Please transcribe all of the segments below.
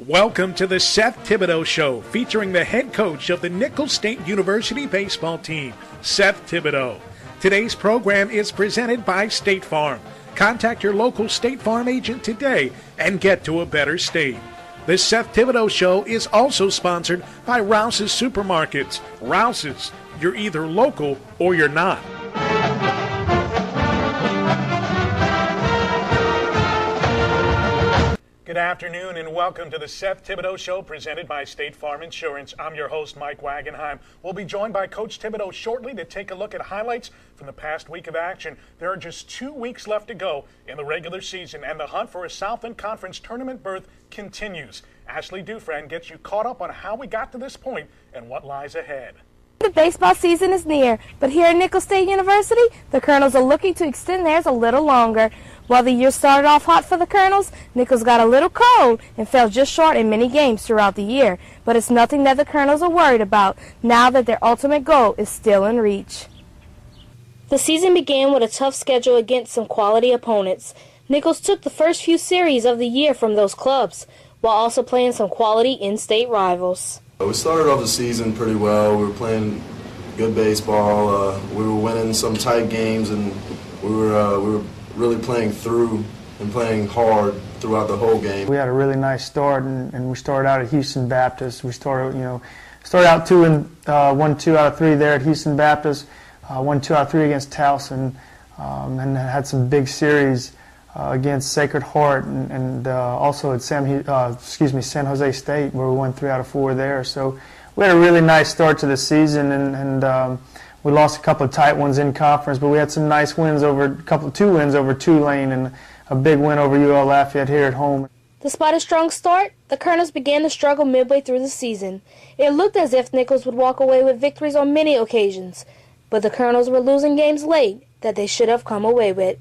Welcome to the Seth Thibodeaux Show, featuring the head coach of the Nicholls State University baseball team, Seth Thibodeaux. Today's program is presented by State Farm. Contact your local State Farm agent today and get to a better state. The Seth Thibodeaux Show is also sponsored by Rouse's Supermarkets. Rouse's, you're either local or you're not. Good afternoon and welcome to the Seth Thibodeaux Show presented by State Farm Insurance. I'm your host, Mike Wagenheim. We'll be joined by Coach Thibodeaux shortly to take a look at highlights from the past week of action. There are just 2 weeks left to go in the regular season, and the hunt for a Southland Conference tournament berth continues. Ashley Dufresne gets you caught up on how we got to this point and what lies ahead. The baseball season is near, but here at Nicholls State University, the Colonels are looking to extend theirs a little longer. While the year started off hot for the Colonels, Nicholls got a little cold and fell just short in many games throughout the year. But it's nothing that the Colonels are worried about now that their ultimate goal is still in reach. The season began with a tough schedule against some quality opponents. Nicholls took the first few series of the year from those clubs, while also playing some quality in-state rivals. We started off the season pretty well. We were playing good baseball. We were winning some tight games, and we were really playing through and playing hard throughout the whole game. We had a really nice start, and we started out at Houston Baptist. We started out won 2 out of 3 there at Houston Baptist, won 2 out of 3 against Towson, and had some big series against Sacred Heart and also at San Jose State, where we won 3 out of 4 there. So we had a really nice start to the season, and we lost a couple of tight ones in conference, but we had some nice wins two wins over Tulane and a big win over UL Lafayette here at home. Despite a strong start, the Colonels began to struggle midway through the season. It looked as if Nicholls would walk away with victories on many occasions, but the Colonels were losing games late that they should have come away with.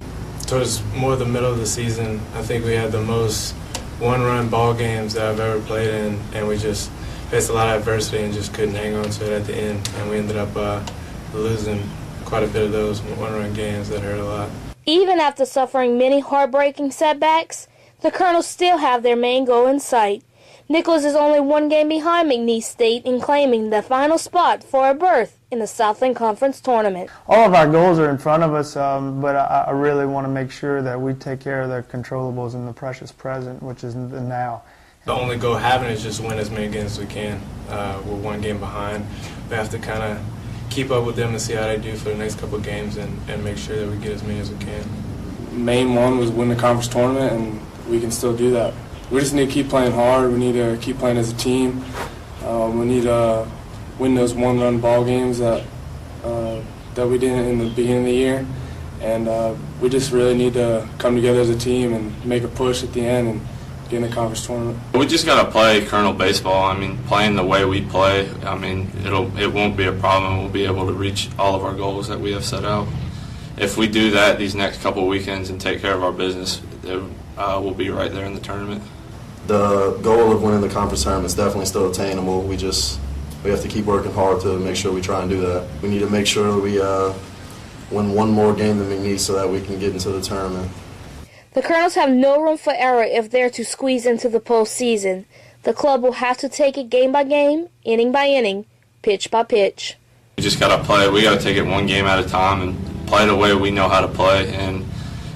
Towards more the middle of the season, I think we had the most one-run ball games that I've ever played in, and we just faced a lot of adversity and just couldn't hang on to it at the end, and we ended up losing quite a bit of those one-run games that hurt a lot. Even after suffering many heartbreaking setbacks, the Colonels still have their main goal in sight. Nicholls is only 1 game behind McNeese State in claiming the final spot for a berth in the Southland Conference tournament. All of our goals are in front of us, but I really want to make sure that we take care of the controllables in the precious present, which is the now. The only goal having is just win as many games as we can. We're 1 game behind. We have to kind of keep up with them and see how they do for the next couple of games and make sure that we get as many as we can. Main one was win the conference tournament, and we can still do that. We just need to keep playing hard. We need to keep playing as a team. We need to win those one-run ball games that we did in the beginning of the year, and we just really need to come together as a team and make a push at the end and get in the conference tournament. We just got to play Colonel baseball. I mean, playing the way we play, I mean, it won't be a problem. We'll be able to reach all of our goals that we have set out. If we do that these next couple of weekends and take care of our business, we'll be right there in the tournament. The goal of winning the conference tournament is definitely still attainable. We have to keep working hard to make sure we try and do that. We need to make sure we win 1 more game than McNeese so that we can get into the tournament. The Colonels have no room for error if they're to squeeze into the postseason. The club will have to take it game by game, inning by inning, pitch by pitch. We just got to play. We got to take it 1 game at a time and play the way we know how to play. And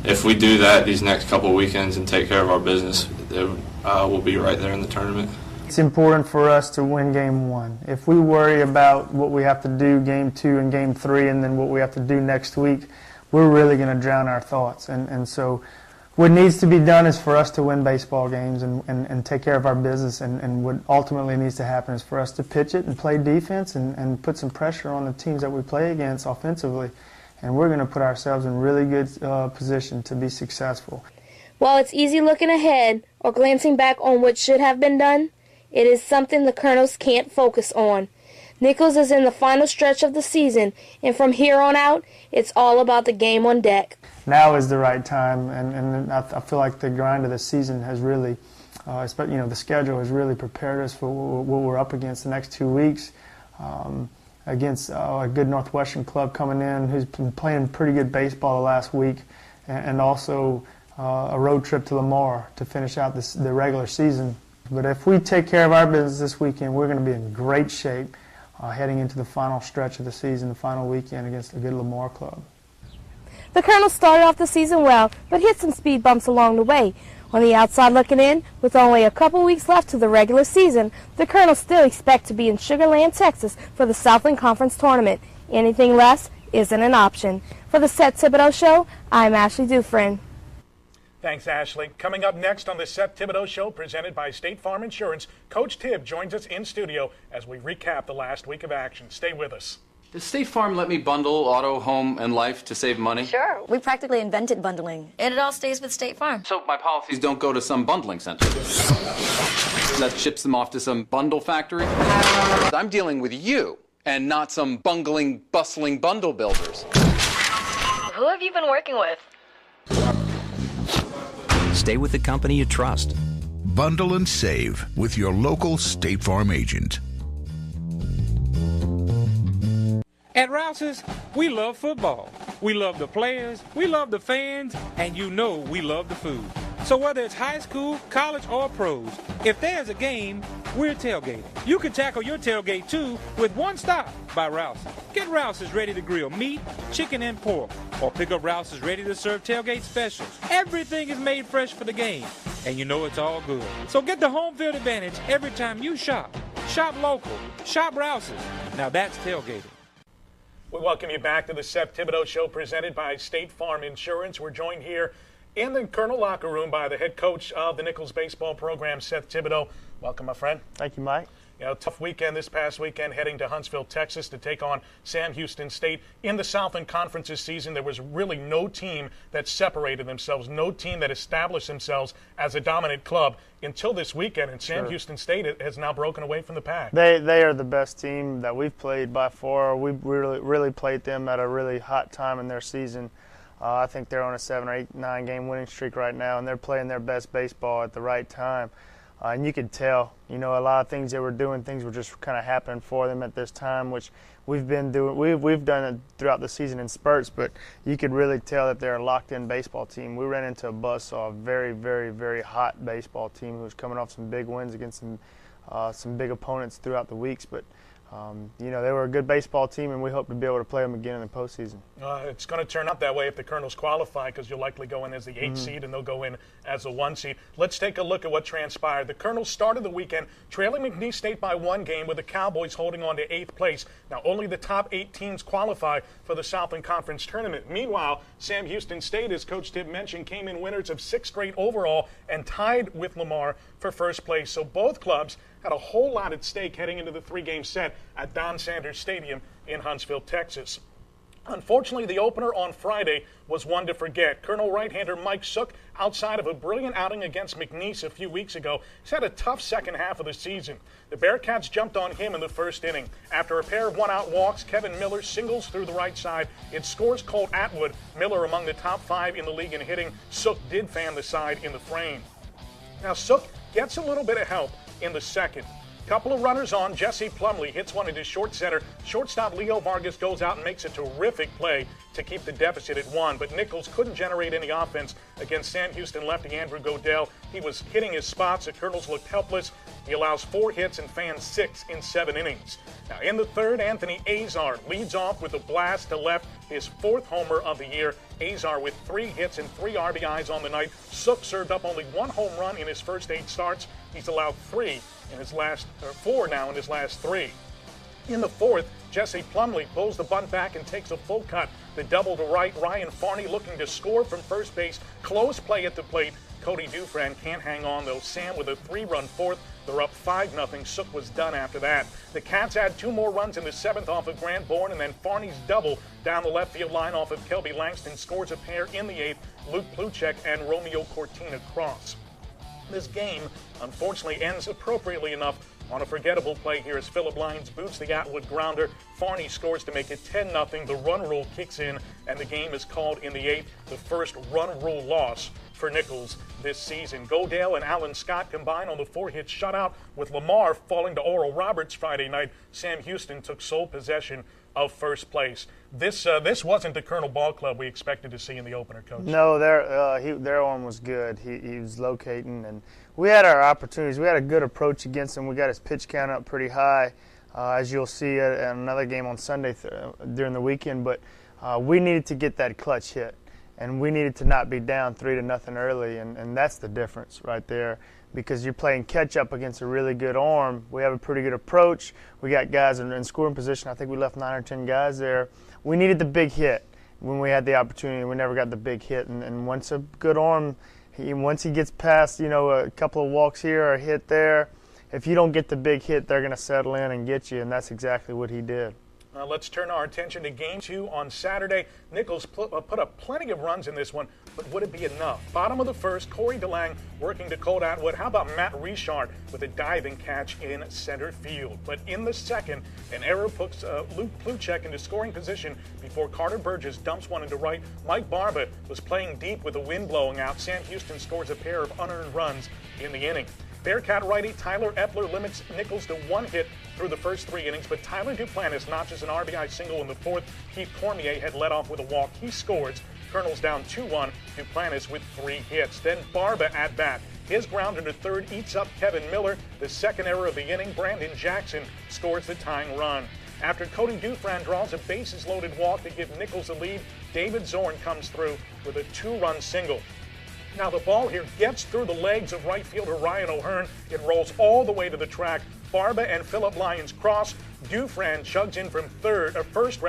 if we do that these next couple of weekends and take care of our business, we'll be right there in the tournament. It's important for us to win game 1. If we worry about what we have to do game 2 and game 3 and then what we have to do next week, we're really going to drown our thoughts. And so what needs to be done is for us to win baseball games and take care of our business, and what ultimately needs to happen is for us to pitch it and play defense and put some pressure on the teams that we play against offensively. And we're going to put ourselves in really good position to be successful. While it's easy looking ahead or glancing back on what should have been done, it is something the Colonels can't focus on. Nicholls is in the final stretch of the season, and from here on out, it's all about the game on deck. Now is the right time, and I feel like the grind of the season has really, the schedule has really prepared us for what we're up against the next 2 weeks. Against a good Northwestern club coming in who's been playing pretty good baseball the last week, and also a road trip to Lamar to finish out the regular season. But if we take care of our business this weekend, we're going to be in great shape heading into the final stretch of the season, the final weekend against a good Lamar club. The Colonels started off the season well, but hit some speed bumps along the way. On the outside looking in, with only a couple weeks left to the regular season, the Colonels still expect to be in Sugar Land, Texas for the Southland Conference tournament. Anything less isn't an option. For the Seth Thibodeaux Show, I'm Ashley Dufresne. Thanks, Ashley. Coming up next on the Seth Thibodeaux Show, presented by State Farm Insurance, Coach Tibb joins us in studio as we recap the last week of action. Stay with us. Does State Farm let me bundle auto, home, and life to save money? Sure. We practically invented bundling. And it all stays with State Farm. So my policies don't go to some bundling center that ships them off to some bundle factory? I'm dealing with you and not some bungling, bustling bundle builders. Who have you been working with? Stay with the company you trust. Bundle and save with your local State Farm agent. At Rouse's, we love football. We love the players, we love the fans, and you know we love the food. So whether it's high school, college, or pros, if there's a game, we're tailgating. You can tackle your tailgate too with one stop by Rouse's. Get Rouse's ready to grill meat, chicken, and pork, or pick up Rouse's ready to serve tailgate specials. Everything is made fresh for the game, and you know it's all good. So get the home field advantage every time you shop. Shop local. Shop Rouse's. Now that's tailgating. We welcome you back to the Seth Thibodeaux Show, presented by State Farm Insurance. We're joined here in the Colonel locker room by the head coach of the Nichols baseball program, Seth Thibodeaux. Welcome, my friend. Thank you, Mike. You know, tough weekend this past weekend, heading to Huntsville, Texas to take on Sam Houston State. In the Southland Conference this season, there was really no team that separated themselves, no team that established themselves as a dominant club until this weekend. And Sam Houston State has now broken away from the pack. They are the best team that we've played by far. We really played them at a really hot time in their season. I think they're on a 7 or 8, 9 game winning streak right now, and they're playing their best baseball at the right time. And you could tell, you know, a lot of things they were doing, things were just kind of happening for them at this time, which we've been doing. We've done it throughout the season in spurts, but you could really tell that they're a locked-in baseball team. We ran into a buzzsaw, a very, very, very hot baseball team who was coming off some big wins against some big opponents throughout the weeks, but you know, they were a good baseball team, and we hope to be able to play them again in the postseason. It's going to turn out that way if the Colonels qualify, because you'll likely go in as the 8th seed, and they'll go in as the 1 seed. Let's take a look at what transpired. The Colonels started the weekend trailing McNeese State by 1 game, with the Cowboys holding on to 8th place. Now, only the top 8 teams qualify for the Southland Conference tournament. Meanwhile, Sam Houston State, as Coach Tibb mentioned, came in winners of 6 straight overall and tied with Lamar for first place. So both clubs had a whole lot at stake heading into the 3-game set at Don Sanders Stadium in Huntsville, Texas. Unfortunately, the opener on Friday was one to forget. Colonel right-hander Mike Sook, outside of a brilliant outing against McNeese a few weeks ago, has had a tough second half of the season. The Bearcats jumped on him in the first inning. After a pair of one-out walks, Kevin Miller singles through the right side. It scores Colt Atwood. Miller among the top 5 in the league in hitting. Sook did fan the side in the frame. Now, Sook gets a little bit of help in the second. Couple of runners on. Jesse Plumlee hits one into short center. Shortstop Leo Vargas goes out and makes a terrific play to keep the deficit at 1. But Nichols couldn't generate any offense against Sam Houston lefty Andrew Godell. He was hitting his spots. The Colonels looked helpless. He allows 4 hits and fans 6 in 7 innings. Now in the third, Anthony Azar leads off with a blast to left, his 4th homer of the year. Azar with 3 hits and 3 RBIs on the night. Sook served up only 1 home run in his first 8 starts. He's allowed 4 now in his last 3. In the 4th, Jesse Plumlee pulls the bunt back and takes a full cut. The double to right, Ryan Farney looking to score from first base. Close play at the plate. Cody Dufresne can't hang on, though. Sam with a 3-run 4th. They're up 5-0. Sook was done after that. The Cats add 2 more runs in the 7th off of Grant Bourne, and then Farney's double down the left field line off of Kelby Langston scores a pair in the 8th. Luke Pluchek and Romeo Cortina cross. This game, unfortunately, ends appropriately enough on a forgettable play here as Phillip Lyons boots the Atwood grounder. Farney scores to make it 10-0. The run rule kicks in, and the game is called in the 8th, the first run rule loss for Nichols this season. Godale and Alan Scott combined on the 4-hit shutout, with Lamar falling to Oral Roberts Friday night. Sam Houston took sole possession of first place. This wasn't the Colonel Ball Club we expected to see in the opener, Coach. No, their arm was good. He was locating, and we had our opportunities. We had a good approach against him. We got his pitch count up pretty high, as you'll see at another game on Sunday during the weekend. But we needed to get that clutch hit, and we needed to not be down 3-0 early, and that's the difference right there, because you're playing catch-up against a really good arm. We have a pretty good approach. We got guys in scoring position. I think we left 9 or 10 guys there. We needed the big hit when we had the opportunity. We never got the big hit, and once a good arm, once he gets past, a couple of walks here or a hit there, if you don't get the big hit, they're going to settle in and get you, and that's exactly what he did. Let's turn our attention to Game 2 on Saturday. Nichols put up plenty of runs in this one, but would it be enough? Bottom of the first, Corey DeLang working to Colt Atwood. How about Matt Richard with a diving catch in center field? But in the second, an error puts Luke Pluchek into scoring position before Carter Burgess dumps one into right. Mike Barba was playing deep with the wind blowing out. Sam Houston scores a pair of unearned runs in the inning. Bearcat righty Tyler Epler limits Nichols to 1 hit through the first 3 innings, but Tyler Duplantis notches an RBI single in the 4th. Keith Cormier had led off with a walk. He scores. Colonel's down 2-1. Duplantis with 3 hits. Then Barba at bat. His grounder to third eats up Kevin Miller. The second error of the inning, Brandon Jackson scores the tying run. After Cody Dufran draws a bases-loaded walk to give Nichols a lead, David Zorn comes through with a 2-run single. Now the ball here gets through the legs of right fielder Ryan O'Hearn. It rolls all the way to the track. Barba and Phillip Lyons cross. Dufran chugs in from first.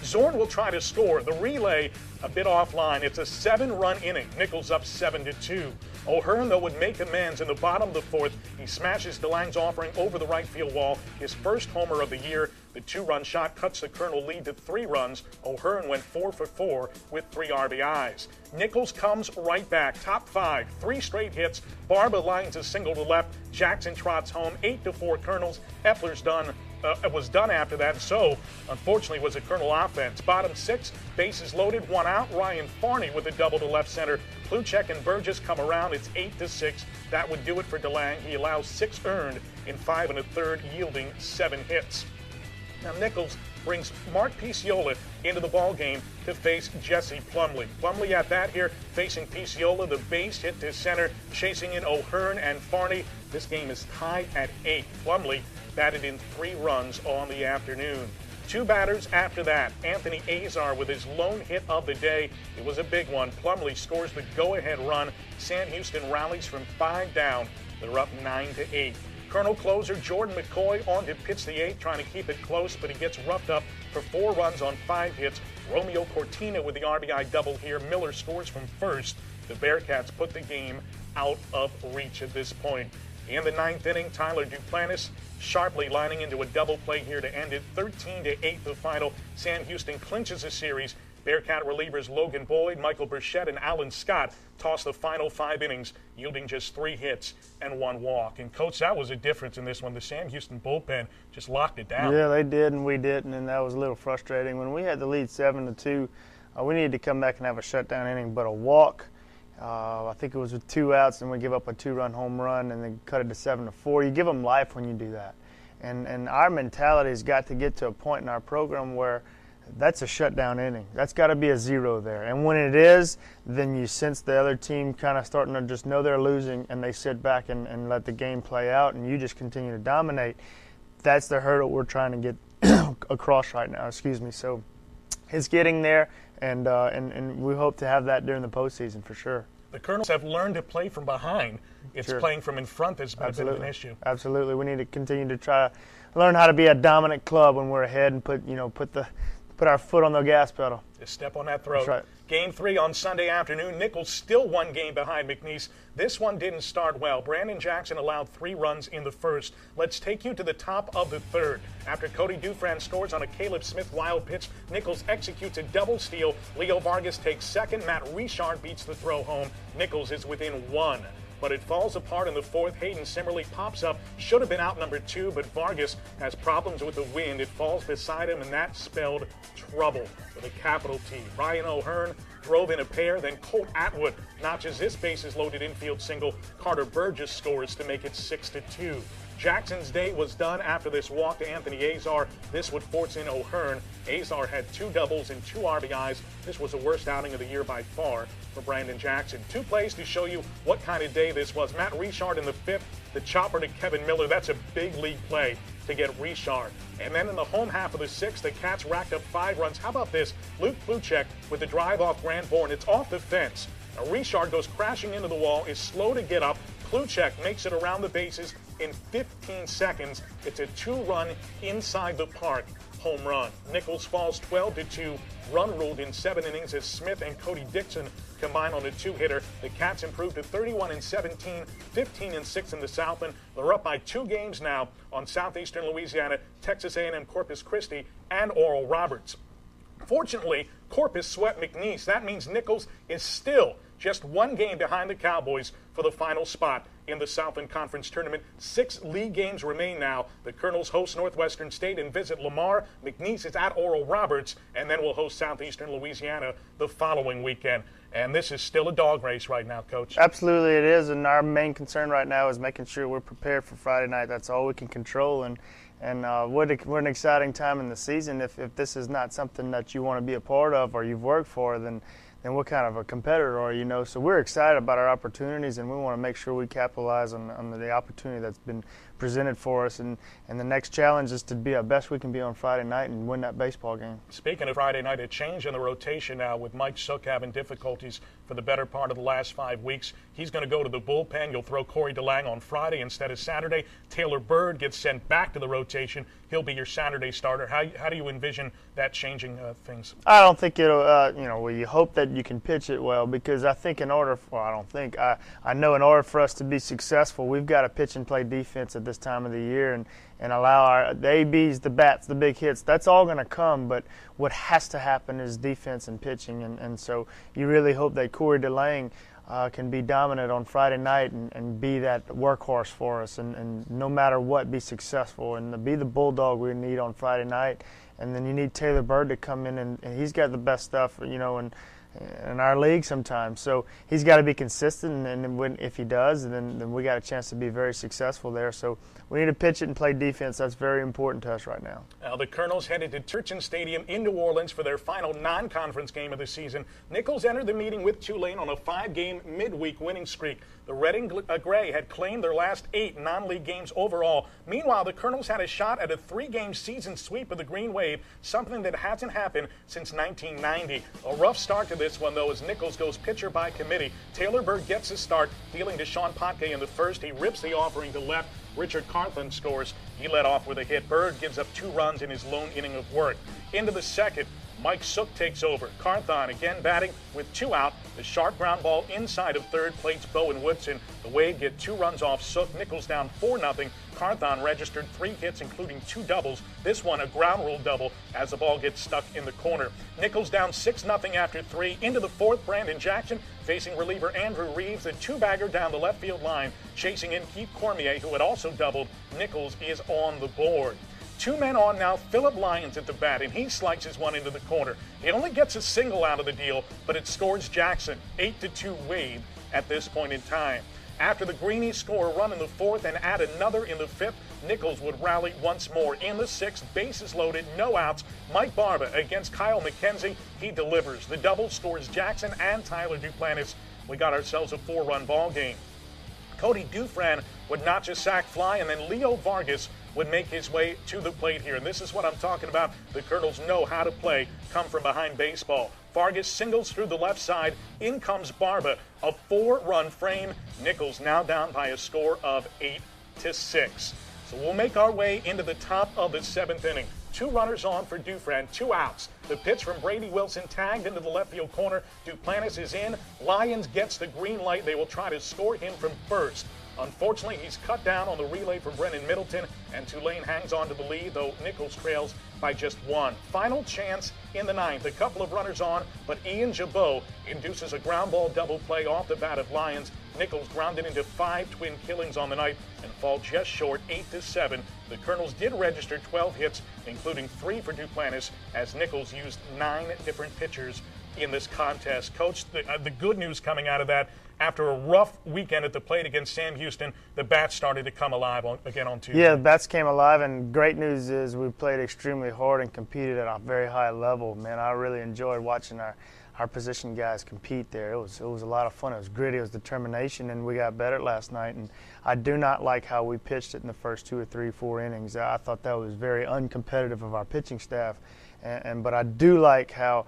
Zorn will try to score. The relay a bit offline. It's a 7-run inning. Nichols up 7-2. O'Hearn, though, would make amends in the bottom of the 4th. He smashes DeLang's offering over the right field wall. His first homer of the year. The 2-run shot cuts the Colonel lead to 3 runs. O'Hearn went 4 for 4 with 3 RBIs. Nichols comes right back. Top 5, 3 straight hits. Barba lines a single to left. Jackson trots home. 8-4 Colonels. Epler's was done after that, and so unfortunately was a Colonel offense. Bottom 6, bases loaded, 1 out. Ryan Farney with a double to left center. Pluchek and Burgess come around. It's 8-6. That would do it for DeLang. He allows 6 earned in 5 1/3, yielding 7 hits. Now Nichols brings Mark Picciola into the ball game to face Jesse Plumlee. Plumlee at bat here, facing Picciola. The base hit to center, chasing in O'Hearn and Farney. This game is tied at 8. Plumlee batted in 3 runs on the afternoon. 2 batters after that. Anthony Azar with his lone hit of the day. It was a big one. Plumlee scores the go-ahead run. Sam Houston rallies from 5 down. They're up 9-8. Colonel closer Jordan McCoy on to pitch the 8th, trying to keep it close, but he gets roughed up for 4 runs on 5 hits. Romeo Cortina with the RBI double here. Miller scores from first. The Bearcats put the game out of reach at this point. In the 9th inning, Tyler Duplantis sharply lining into a double play here to end it. 13-8 the final. Sam Houston clinches the series. Bearcat relievers Logan Boyd, Michael Burchett, and Alan Scott toss the final 5 innings, yielding just 3 hits and 1 walk. And, Coach, that was a difference in this one. The Sam Houston bullpen just locked it down. Yeah, they did, and we didn't, and that was a little frustrating. When we had the lead 7-2, we needed to come back and have a shutdown inning, but a walk. I think it was with 2 outs, and we give up a 2-run home run, and then cut it to 7-4. You give them life when you do that. And our mentality has got to get to a point in our program where that's a shutdown inning. That's got to be a 0 there. And when it is, then you sense the other team kind of starting to just know they're losing, and they sit back and let the game play out, and you just continue to dominate. That's the hurdle we're trying to get across right now. So it's getting there, and we hope to have that during the postseason for sure. The Colonels have learned to play from behind. It's playing from in front that's been an issue. Absolutely. We need to continue to try to learn how to be a dominant club when we're ahead and put our foot on the gas pedal. Just step on that throat. That's right. Game 3 on Sunday afternoon. Nichols still 1 game behind McNeese. This one didn't start well. Brandon Jackson allowed 3 runs in the first. Let's take you to the top of the 3rd. After Cody Dufran scores on a Caleb Smith wild pitch, Nichols executes a double steal. Leo Vargas takes second. Matt Richard beats the throw home. Nichols is within 1. But it falls apart in the 4th. Hayden Simmerly pops up. Should have been out number 2, but Vargas has problems with the wind. It falls beside him, and that spelled trouble with a capital T. Ryan O'Hearn drove in a pair, then Colt Atwood notches this bases-loaded infield single. Carter Burgess scores to make it 6-2. Jackson's day was done after this walk to Anthony Azar. This would force in O'Hearn. Azar had 2 doubles and 2 RBIs. This was the worst outing of the year by far for Brandon Jackson. 2 plays to show you what kind of day this was. Matt Richard in the 5th, the chopper to Kevin Miller. That's a big league play to get Richard. And then in the home half of the 6th, the Cats racked up 5 runs. How about this? Luke Pluchek with the drive off Grant Bourne. It's off the fence. Now, Richard goes crashing into the wall, is slow to get up. Pluchek makes it around the bases in 15 seconds. It's a 2-run inside the park home run. Nichols falls 12-2. Run ruled in 7 innings as Smith and Cody Dixon combine on a 2-hitter. The Cats improved to 31-17, 15-6 in the Southland. They're up by 2 games now on Southeastern Louisiana, Texas A&M Corpus Christi, and Oral Roberts. Fortunately, Corpus swept McNeese. That means Nichols is still just 1 game behind the Cowboys for the final spot in the Southland Conference tournament. 6 league games remain now. The Colonels host Northwestern State and visit Lamar. McNeese is at Oral Roberts, and then we'll host Southeastern Louisiana the following weekend. And this is still a dog race right now, Coach. Absolutely it is, and our main concern right now is making sure we're prepared for Friday night. That's all we can control, and what an exciting time in the season. If this is not something that you want to be a part of or you've worked for, then what kind of a competitor are you? So we're excited about our opportunities, and we want to make sure we capitalize on the opportunity that's been presented for us. And the next challenge is to be our best we can be on Friday night and win that baseball game. Speaking of Friday night, a change in the rotation now with Mike Sook having difficulties for the better part of the last 5 weeks. He's going to go to the bullpen. You'll throw Corey DeLang on Friday instead of Saturday. Taylor Bird gets sent back to the rotation. He'll be your Saturday starter. How do you envision that changing things? I don't think it'll, you hope that you can pitch it well, because I think I know in order for us to be successful, we've got to pitch and play defense at this time of the year and allow the ABs, the bats, the big hits. That's all going to come, but what has to happen is defense and pitching. And so you really hope that Corey DeLang can be dominant on Friday night and be that workhorse for us and no matter what, be successful and be the bulldog we need on Friday night. And then you need Taylor Bird to come in, and he's got the best stuff, in our league sometimes. So he's got to be consistent, and if he does, then we got a chance to be very successful there. So we need to pitch it and play defense. That's very important to us right now. Now the Colonels headed to Turchin Stadium in New Orleans for their final non-conference game of the season. Nichols entered the meeting with Tulane on a 5-game midweek winning streak. The Red and Gray had claimed their last 8 non-league games overall. Meanwhile, the Colonels had a shot at a 3-game season sweep of the Green Wave, something that hasn't happened since 1990. A rough start to this one, though, as Nichols goes pitcher by committee. Taylor Bird gets his start, dealing to Sean Potke in the first. He rips the offering to left. Richard Cartland scores. He led off with a hit. Bird gives up 2 runs in his lone inning of work. Into the second, Mike Sook takes over. Carthon again batting with 2 out. The sharp ground ball inside of third plates Bowen Woodson. The Wade get 2 runs off Sook. Nichols down 4-0. Carthon registered 3 hits, including 2 doubles. This one a ground rule double as the ball gets stuck in the corner. Nichols down 6-0 after 3. Into the 4th, Brandon Jackson facing reliever Andrew Reeves. A 2-bagger down the left field line, chasing in Keith Cormier, who had also doubled. Nichols is on the board. 2 men on now. Phillip Lyons at the bat, and he slices one into the corner. He only gets a single out of the deal, but it scores Jackson. 8-2 Wade at this point in time. After the Greenies score a run in the 4th and add another in the 5th, Nichols would rally once more. In the 6th, bases loaded, no outs. Mike Barba against Kyle McKenzie. He delivers. The double scores Jackson and Tyler Duplantis. We got ourselves a 4-run ball game. Cody Dufresne would notch a sac fly, and then Leo Vargas would make his way to the plate here. And this is what I'm talking about. The Colonels know how to play come from behind baseball. Vargas singles through the left side. In comes Barba. A 4-run frame. Nichols now down by a score of 8-6. So we'll make our way into the top of the 7th inning. 2 runners on for Dufresne, 2 outs. The pitch from Brady Wilson tagged into the left field corner. Duplantis is in. Lyons gets the green light. They will try to score him from first. Unfortunately, he's cut down on the relay for Brennan Middleton, and Tulane hangs on to the lead, though Nichols trails by just 1. Final chance in the 9th. A couple of runners on, but Ian Jabot induces a ground ball double play off the bat of Lyons. Nichols grounded into 5 twin killings on the night and fall just short, 8-7. The Colonels did register 12 hits, including 3 for Duplantis, as Nichols used 9 different pitchers in this contest. Coach, the good news coming out of that, after a rough weekend at the plate against Sam Houston, the bats started to come alive again on Tuesday. Yeah, the bats came alive, and great news is we played extremely hard and competed at a very high level. Man, I really enjoyed watching our position guys compete there. It was a lot of fun. It was gritty, it was determination, and we got better last night. And I do not like how we pitched it in the first 2 or 3, 4 innings. I thought that was very uncompetitive of our pitching staff. But I do like how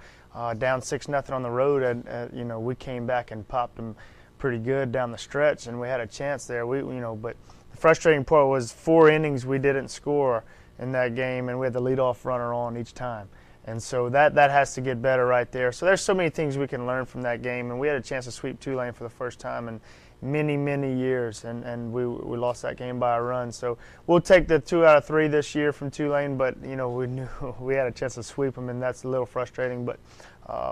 down 6-0 on the road, and we came back and popped them pretty good down the stretch, and we had a chance there. But the frustrating part was 4 innings we didn't score in that game, and we had the leadoff runner on each time. And so that has to get better right there. So there's so many things we can learn from that game, and we had a chance to sweep Tulane for the first time in many, many years, and we lost that game by a run. So we'll take the 2 out of 3 this year from Tulane, but we knew we had a chance to sweep them, and that's a little frustrating. But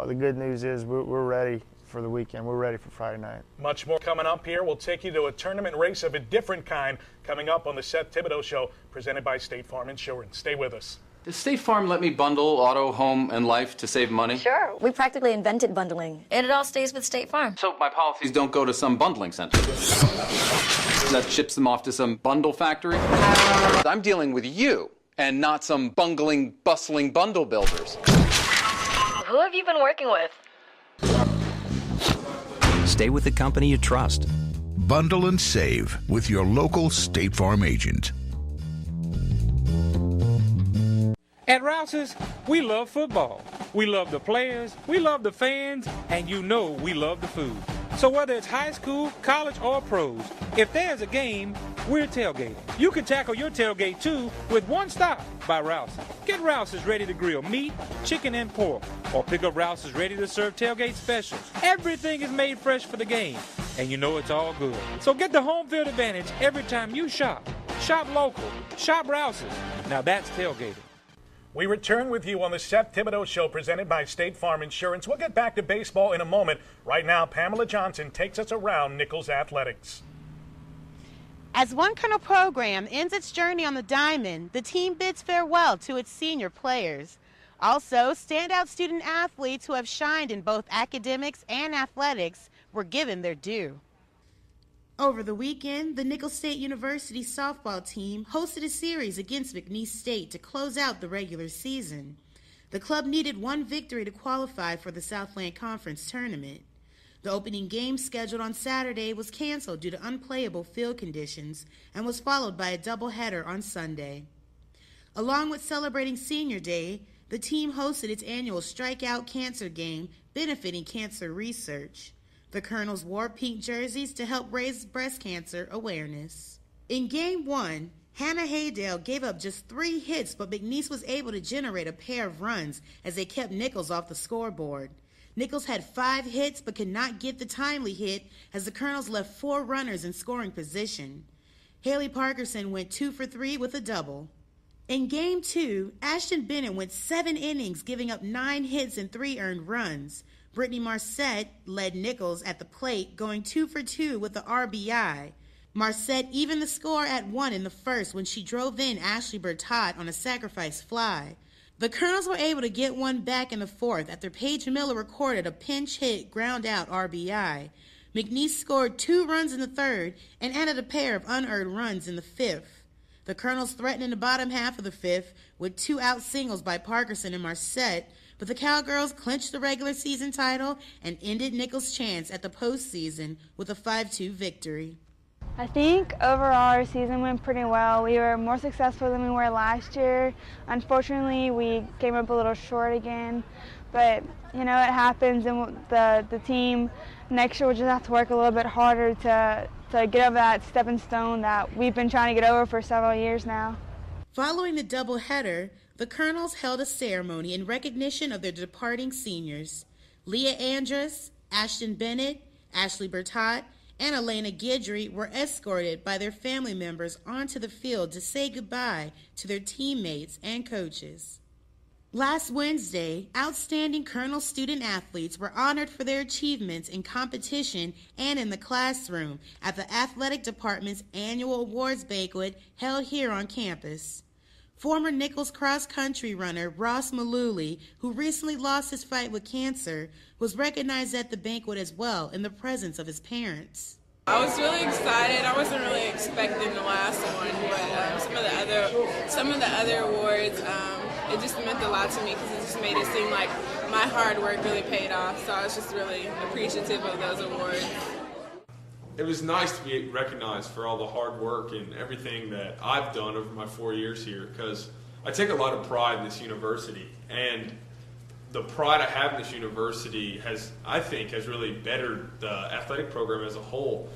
the good news is we're ready for the weekend. We're ready for Friday night. Much more coming up here. We'll take you to a tournament race of a different kind coming up on the Seth Thibodeaux Show, presented by State Farm Insurance. Stay with us. Does State Farm let me bundle auto, home, and life to save money? Sure. We practically invented bundling, and it all stays with State Farm. So my policies don't go to some bundling center that ships them off to some bundle factory? I'm dealing with you, and not some bungling, bustling bundle builders. Who have you been working with? Stay with the company you trust. Bundle and save with your local State Farm agent. At Rouse's, we love football. We love the players, we love the fans, and we love the food. So whether it's high school, college, or pros, if there's a game, we're tailgating. You can tackle your tailgate too with one stop by Rouse's. Get Rouse's ready to grill meat, chicken, and pork, or pick up Rouse's ready to serve tailgate specials. Everything is made fresh for the game, and it's all good. So get the home field advantage every time you shop. Shop local. Shop Rouse's. Now that's tailgating. We return with you on the Seth Thibodeaux Show, presented by State Farm Insurance. We'll get back to baseball in a moment. Right now, Pamela Johnson takes us around Nichols Athletics. As one Colonel program ends its journey on the diamond, the team bids farewell to its senior players. Also, standout student athletes who have shined in both academics and athletics were given their due. Over the weekend, the Nichols State University softball team hosted a series against McNeese State to close out the regular season. The club needed one victory to qualify for the Southland Conference tournament. The opening game scheduled on Saturday was canceled due to unplayable field conditions and was followed by a doubleheader on Sunday. Along with celebrating Senior Day, the team hosted its annual Strikeout Cancer Game benefiting cancer research. The Colonels wore pink jerseys to help raise breast cancer awareness. In Game 1, Hannah Haydale gave up just 3 hits, but McNeese was able to generate a pair of runs as they kept Nichols off the scoreboard. Nichols had 5 hits but could not get the timely hit as the Colonels left 4 runners in scoring position. Haley Parkerson went 2 for 3 with a double. In Game 2, Ashton Bennett went 7 innings, giving up 9 hits and 3 earned runs. Brittany Marcette led Nichols at the plate, going 2 for 2 with the RBI. Marcette evened the score at 1 in the first when she drove in Ashley Bertot on a sacrifice fly. The Colonels were able to get one back in the fourth after Paige Miller recorded a pinch hit ground-out RBI. McNeese scored 2 runs in the third and added a pair of unearned runs in the fifth. The Colonels threatened in the bottom half of the fifth with 2 out singles by Parkerson and Marcette, but the Cowgirls clinched the regular season title and ended Nichols' chance at the postseason with a 5-2 victory. I think overall our season went pretty well. We were more successful than we were last year. Unfortunately, we came up a little short again, but it happens, and the team next year will just have to work a little bit harder to get over that stepping stone that we've been trying to get over for several years now. Following the doubleheader, the Colonels held a ceremony in recognition of their departing seniors. Leah Andrus, Ashton Bennett, Ashley Bertot, and Elena Guidry were escorted by their family members onto the field to say goodbye to their teammates and coaches. Last Wednesday, outstanding Colonel student athletes were honored for their achievements in competition and in the classroom at the Athletic Department's annual awards banquet held here on campus. Former Nichols cross-country runner Ross Malooly, who recently lost his fight with cancer, was recognized at the banquet as well in the presence of his parents. I was really excited. I wasn't really expecting the last one, but some of the other awards, it just meant a lot to me because it just made it seem like my hard work really paid off. So I was just really appreciative of those awards. It was nice to be recognized for all the hard work and everything that I've done over my 4 years here, because I take a lot of pride in this university, and the pride I have in this university has really bettered the athletic program as a whole.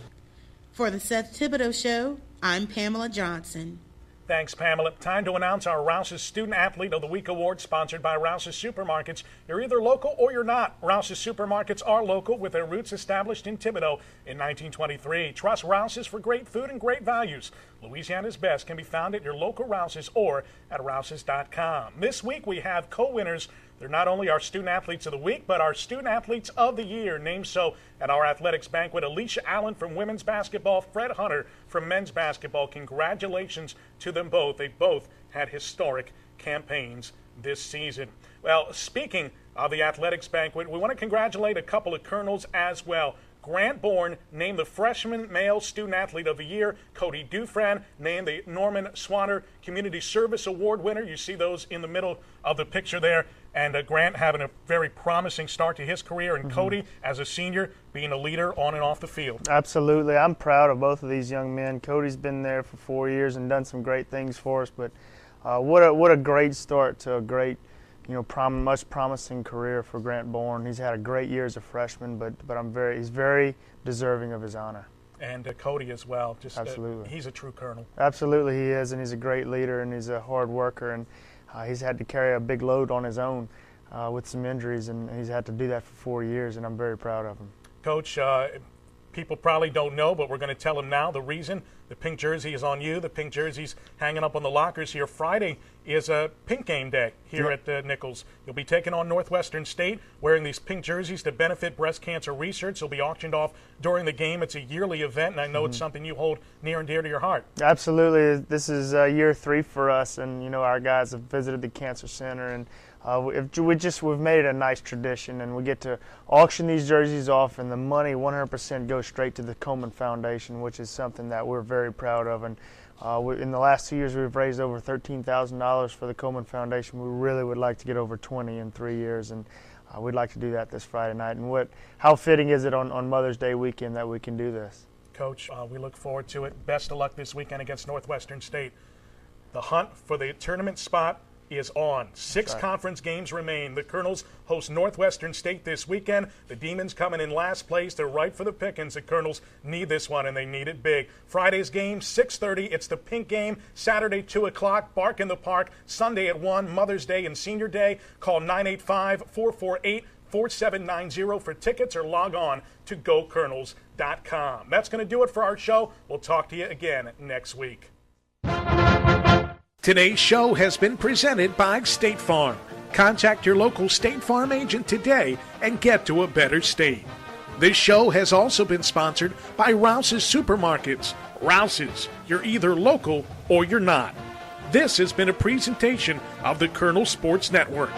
For the Seth Thibodeaux Show, I'm Pamela Johnson. Thanks, Pamela. Time to announce our Rouse's Student Athlete of the Week Award, sponsored by Rouse's Supermarkets. You're either local or you're not. Rouse's Supermarkets are local, with their roots established in Thibodeaux in 1923. Trust Rouse's for great food and great values. Louisiana's best can be found at your local Rouse's or at rouses.com. This week we have co-winners. They're not only our Student Athletes of the Week, but our Student Athletes of the Year, named so at our athletics banquet. Alicia Allen from women's basketball, Fred Hunter from men's basketball. Congratulations to them both. They both had historic campaigns this season. Well, speaking of the athletics banquet, we want to congratulate a couple of colonels as well. Grant Bourne named the Freshman Male Student Athlete of the Year. Cody Dufran named the Norman Swanner Community Service Award winner. You see those in the middle of the picture there. And Grant having a very promising start to his career, and Cody, as a senior, being a leader on and off the field. Absolutely. I'm proud of both of these young men. Cody's been there for 4 years and done some great things for us, but what a great start to a great, much promising career for Grant Bourne. He's had a great year as a freshman, but he's very deserving of his honor. And Cody as well. Absolutely. He's a true colonel. Absolutely he is, and he's a great leader, and he's a hard worker, and he's had to carry a big load on his own with some injuries, and he's had to do that for 4 years, and I'm very proud of him. Coach, people probably don't know, but we're going to tell them now the reason. The pink jersey is on you. The pink jersey's hanging up on the lockers here. Friday is a pink game day here at Nichols. You'll be taking on Northwestern State wearing these pink jerseys to benefit breast cancer research. They'll be auctioned off during the game. It's a yearly event, and I know it's something you hold near and dear to your heart. Absolutely. This is year 3 for us, and our guys have visited the cancer center, and we've made it a nice tradition, and we get to auction these jerseys off, and the money 100% goes straight to the Coleman Foundation, which is something that we're very proud of. And in the last 2 years, we've raised over $13,000 for the Coleman Foundation. We really would like to get over 20 in 3 years, and we'd like to do that this Friday night. And how fitting is it on Mother's Day weekend that we can do this? Coach, we look forward to it. Best of luck this weekend against Northwestern State. The hunt for the tournament spot is on. 6 conference games remain. The Colonels host Northwestern State this weekend. The Demons coming in last place. They're right for the pickings. The Colonels need this one, and they need it big. Friday's game, 6:30. It's the pink game. Saturday, 2 o'clock. Bark in the Park. Sunday at 1. Mother's Day and Senior Day. Call 985-448-4790 for tickets, or log on to GoColonels.com. That's going to do it for our show. We'll talk to you again next week. Today's show has been presented by State Farm. Contact your local State Farm agent today and get to a better state. This show has also been sponsored by Rouse's Supermarkets. Rouse's, you're either local or you're not. This has been a presentation of the Colonel Sports Network.